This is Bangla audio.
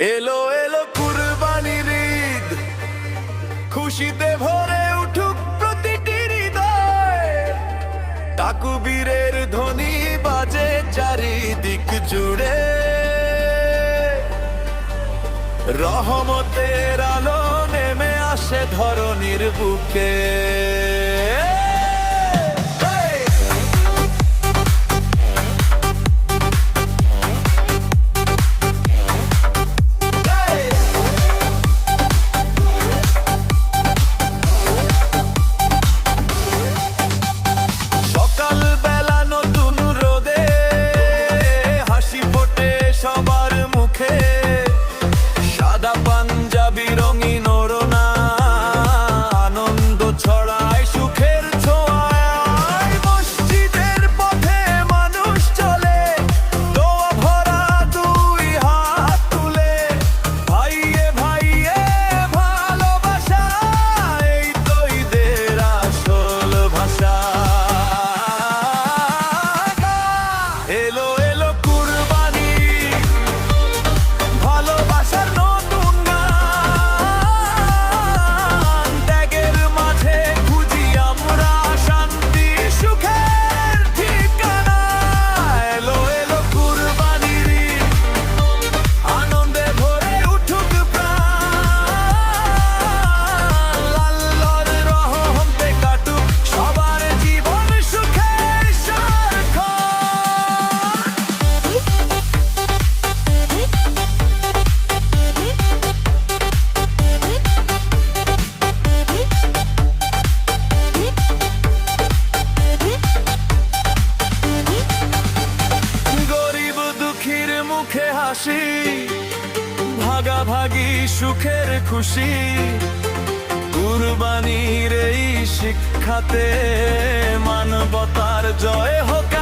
এলো এলো কুরবানির ঈদ, খুশিতে ভরে উঠুক প্রতিটি হৃদয়। তাকবীরের ধ্বনি বাজে চারিদিক জুড়ে, রহমতের আলো নেমে আসে ধরণীর বুকে। সবার মুখে সাদা পাঞ্জাবি রঙিন ওড়না, আনন্দ ছড়ায় সুখের ছোঁয়ায়। মসজিদের পথে মানুষ চলে, দোয়া ভরা দুই হাত তুলে। ভাইয়ে ভাইয়ে ভালোবাসা, এই তো ঈদের আসল ভাষা। এলো এলো কুরবানি, ভালোবাসার নতুন গান। ত্যাগের মাঝে খুঁজি আমরা শান্তি, সুখের ঠিকানা। এলো এলো কুরবানির ঈদ, আনন্দে ভরে উঠুক প্রাণ। আল্লাহর রহমতে কাটুক সবার জীবন সুখে সার্থক। গরিব দুঃখীর মুখে হাসি, ভাগাভাগি সুখের খুশি। কুরবানির এই শিক্ষাতে মানবতার জয় হোক।